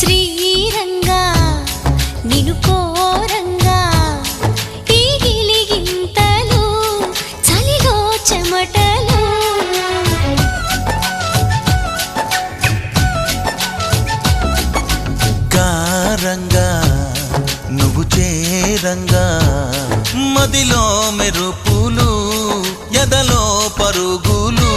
శ్రీరంగా నిను కోరంగా ఈ గిలిగింతలు చలిలో చెమటలు కారంగా నువ్వు చేరంగా మదిలో మెరుపులు ఎదలో పరుగులు